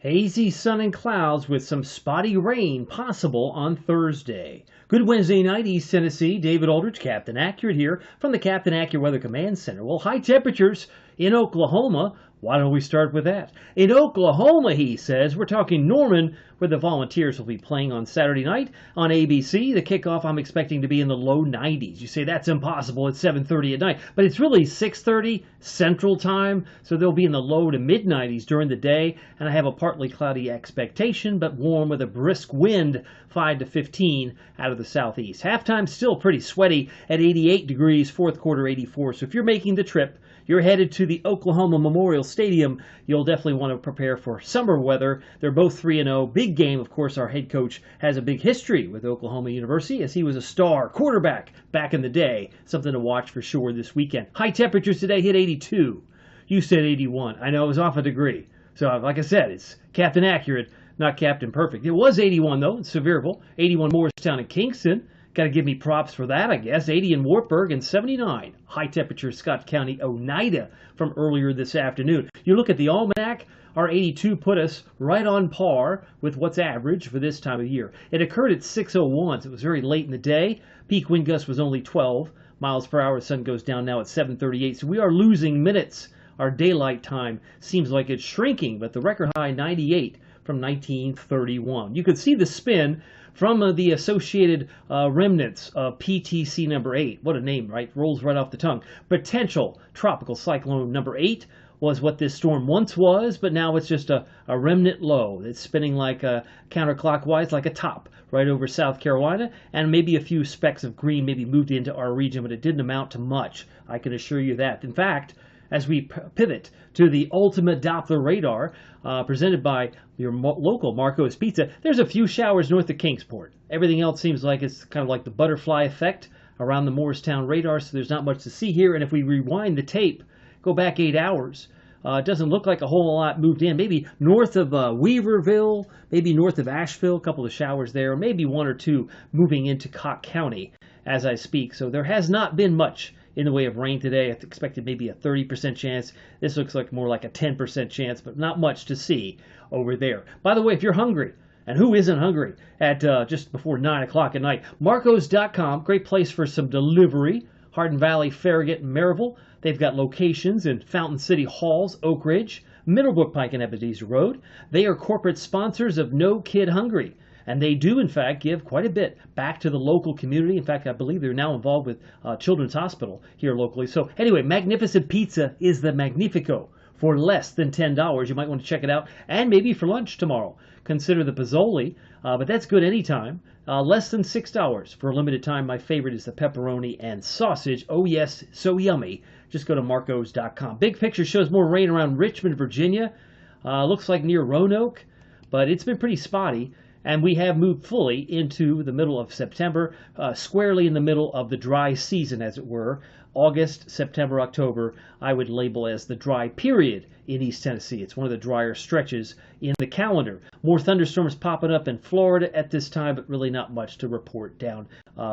Hazy sun and clouds with some spotty rain possible on Thursday. Good Wednesday night, East Tennessee. David Aldridge, Captain Accurate here from the Captain Accurate Weather Command Center. Well, high temperatures in Oklahoma. Why don't we start with that? In Oklahoma, he says, we're talking Norman, where the Volunteers will be playing on Saturday night on ABC. The kickoff I'm expecting to be in the low 90s. You say that's impossible at 7:30 at night, but it's really 6:30 Central Time, so they'll be in the low to mid 90s during the day, and I have a partly cloudy expectation, but warm with a brisk wind, 5 to 15 out of the southeast. Halftime still pretty sweaty at 88 degrees, fourth quarter 84. So if you're making the trip, you're headed to the Oklahoma Memorial Stadium, you'll definitely want to prepare for summer weather. They're both 3-0. Big game, of course. Our head coach has a big history with Oklahoma University as he was a star quarterback back in the day. Something to watch for sure this weekend. High temperatures today hit 82. You said 81. I know it was off a degree. So like I said, it's Captain Accurate, not Captain Perfect. It was 81 though in Sevierville, 81 Morristown and Kingston. Got to give me props for that, I guess. 80 in Wartburg and 79. High temperature Scott County, Oneida from earlier this afternoon. You look at the almanac, our 82 put us right on par with what's average for this time of year. It occurred at 6:01, so it was very late in the day. Peak wind gust was only 12 miles per hour. The sun goes down now at 7:38, so we are losing minutes. Our daylight time seems like it's shrinking, but the record high 98 from 1931. You could see the spin from the associated remnants of PTC number 8. What a name, right? Rolls right off the tongue. Potential tropical cyclone number 8 was what this storm once was, but now it's just a remnant low. It's spinning like counterclockwise, like a top, right over South Carolina, and maybe a few specks of green maybe moved into our region, but it didn't amount to much. I can assure you that. In fact, as we pivot to the ultimate Doppler radar presented by your local Marco's Pizza, there's a few showers north of Kingsport. Everything else seems like it's kind of like the butterfly effect around the Morristown radar, so there's not much to see here. And if we rewind the tape, go back 8 hours, it doesn't look like a whole lot moved in. Maybe north of Weaverville, maybe north of Asheville, a couple of showers there, maybe one or two moving into Cocke County as I speak. So there has not been much in the way of rain today. I expected maybe a 30% chance. This looks like more like a 10% chance, but not much to see over there. By the way, if you're hungry, and who isn't hungry at just before 9 o'clock at night, Marcos.com, great place for some delivery. Hardin Valley, Farragut, and Maryville. They've got locations in Fountain City Halls, Oak Ridge, Middlebrook Pike, and Ebenezer Road. They are corporate sponsors of No Kid Hungry. And they do, in fact, give quite a bit back to the local community. In fact, I believe they're now involved with Children's Hospital here locally. So anyway, Magnificent Pizza is the Magnifico for less than $10. You might want to check it out. And maybe for lunch tomorrow, consider the Pozzoli. But that's good anytime. Less than $6 for a limited time. My favorite is the pepperoni and sausage. Oh, yes, so yummy. Just go to Marcos.com. Big picture shows more rain around Richmond, Virginia. Looks like near Roanoke, but it's been pretty spotty. And we have moved fully into the middle of September, squarely in the middle of the dry season, as it were. August, September, October, I would label as the dry period in East Tennessee. It's one of the drier stretches in the calendar. More thunderstorms popping up in Florida at this time, but really not much to report down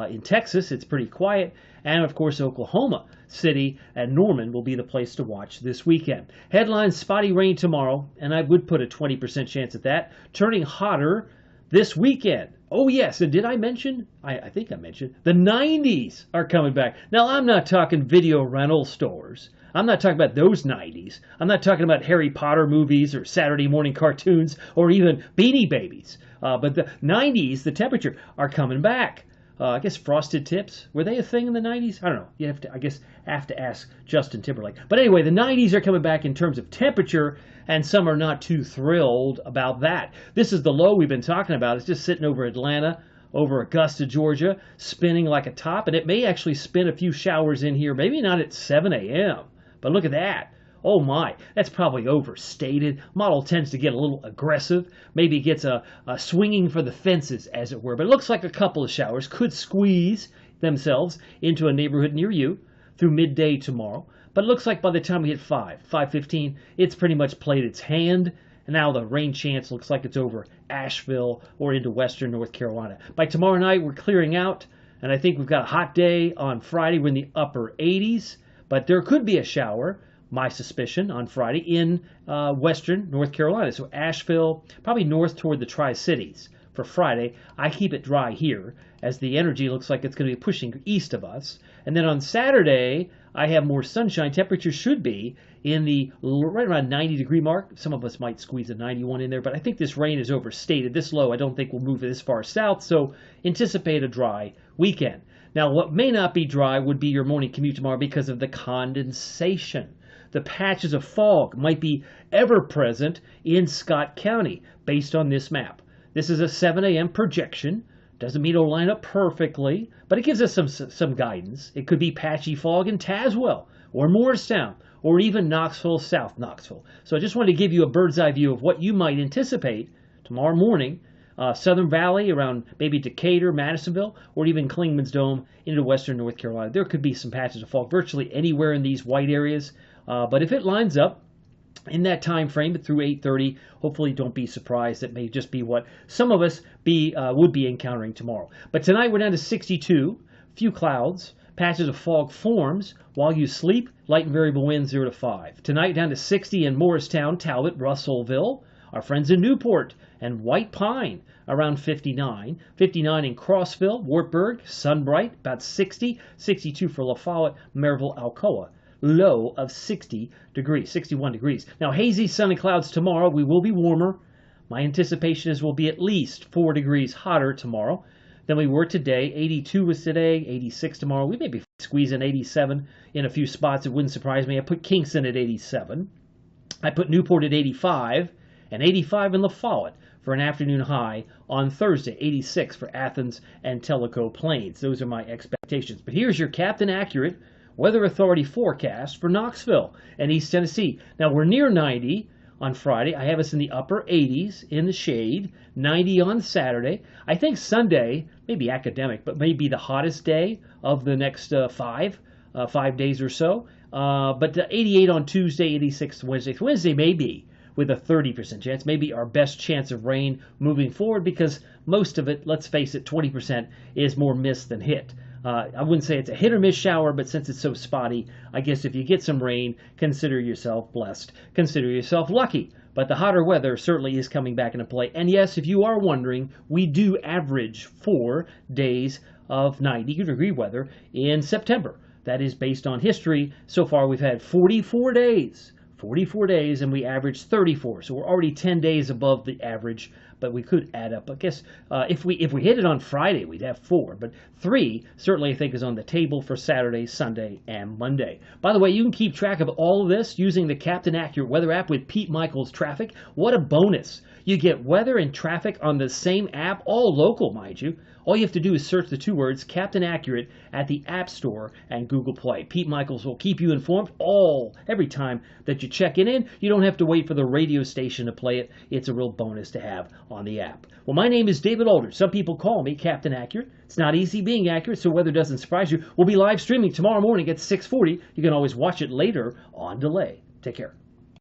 in Texas. It's pretty quiet. And, of course, Oklahoma City and Norman will be the place to watch this weekend. Headlines, spotty rain tomorrow, and I would put a 20% chance at that. Turning hotter this weekend. Oh, yes. And did I mention? I think I mentioned the 90s are coming back. Now, I'm not talking video rental stores. I'm not talking about those 90s. I'm not talking about Harry Potter movies or Saturday morning cartoons or even Beanie Babies. But the 90s, the temperature, are coming back. I guess frosted tips, were they a thing in the 90s? I don't know. You have to, I guess, have to ask Justin Timberlake. But anyway, the 90s are coming back in terms of temperature, and some are not too thrilled about that. This is the low we've been talking about. It's just sitting over Atlanta, over Augusta, Georgia, spinning like a top, and it may actually spin a few showers in here, maybe not at 7 a.m., but look at that. Oh my, that's probably overstated. Model tends to get a little aggressive. Maybe gets a swinging for the fences, as it were. But it looks like a couple of showers could squeeze themselves into a neighborhood near you through midday tomorrow. But it looks like by the time we hit 5:15, it's pretty much played its hand. And now the rain chance looks like it's over Asheville or into western North Carolina. By tomorrow night, we're clearing out. And I think we've got a hot day on Friday. We're in the upper 80s. But there could be a shower my suspicion, on Friday in western North Carolina. So Asheville, probably north toward the Tri-Cities. For Friday, I keep it dry here as the energy looks like it's going to be pushing east of us. And then on Saturday, I have more sunshine. Temperatures should be in the right around 90-degree mark. Some of us might squeeze a 91 in there, but I think this rain is overstated. This low, I don't think will move this far south, so anticipate a dry weekend. Now, what may not be dry would be your morning commute tomorrow because of the condensation. The patches of fog might be ever present in Scott County based on this map. This is a 7 a.m. projection. Doesn't mean it'll line up perfectly, but it gives us some guidance. It could be patchy fog in Tazewell or Morristown or even Knoxville, South Knoxville. So I just wanted to give you a bird's eye view of what you might anticipate tomorrow morning. Southern Valley around maybe Decatur, Madisonville, or even Clingman's Dome into western North Carolina. There could be some patches of fog virtually anywhere in these white areas. But if it lines up in that time frame through 8:30, hopefully don't be surprised. It may just be what some of us would be encountering tomorrow. But tonight we're down to 62, few clouds, patches of fog forms while you sleep, light and variable winds 0 to 5. Tonight down to 60 in Morristown, Talbot, Russellville, our friends in Newport, and White Pine around 59. 59 in Crossville, Wartburg, Sunbright, about 60. 62 for La Follette, Maryville, Alcoa. Low of 60 degrees, 61 degrees. Now, hazy, sun and clouds tomorrow. We will be warmer. My anticipation is we'll be at least 4 degrees hotter tomorrow than we were today. 82 was today, 86 tomorrow. We may be squeezing 87 in a few spots. It wouldn't surprise me. I put Kingston at 87. I put Newport at 85 and 85 in La Follette for an afternoon high on Thursday. 86 for Athens and Tellico Plains. Those are my expectations. But here's your Captain Accurate Weather Authority forecast for Knoxville and East Tennessee. Now, we're near 90 on Friday. I have us in the upper 80s in the shade. 90 on Saturday. I think Sunday, maybe academic, but maybe the hottest day of the next 5 days or so. But 88 on Tuesday, 86 Wednesday. Wednesday may be with a 30% chance, maybe our best chance of rain moving forward because most of it, let's face it, 20% is more miss than hit. I wouldn't say it's a hit or miss shower, but since it's so spotty, I guess if you get some rain, consider yourself blessed. Consider yourself lucky. But the hotter weather certainly is coming back into play. And yes, if you are wondering, we do average 4 days of 90-degree weather in September. That is based on history. So far, we've had 44 days. 44 days, and we averaged 34. So we're already 10 days above the average, but we could add up. I guess if we hit it on Friday, we'd have 4, but 3 certainly I think is on the table for Saturday, Sunday, and Monday. By the way, you can keep track of all of this using the Captain Accurate Weather app with Pete Michaels Traffic. What a bonus! You get weather and traffic on the same app, all local, mind you. All you have to do is search the 2 words Captain Accurate at the App Store and Google Play. Pete Michaels will keep you informed every time that you check it in. You don't have to wait for the radio station to play it. It's a real bonus to have on the app. Well, my name is David Aldridge. Some people call me Captain Accurate. It's not easy being accurate, so weather doesn't surprise you. We'll be live streaming tomorrow morning at 6:40. You can always watch it later on delay. Take care.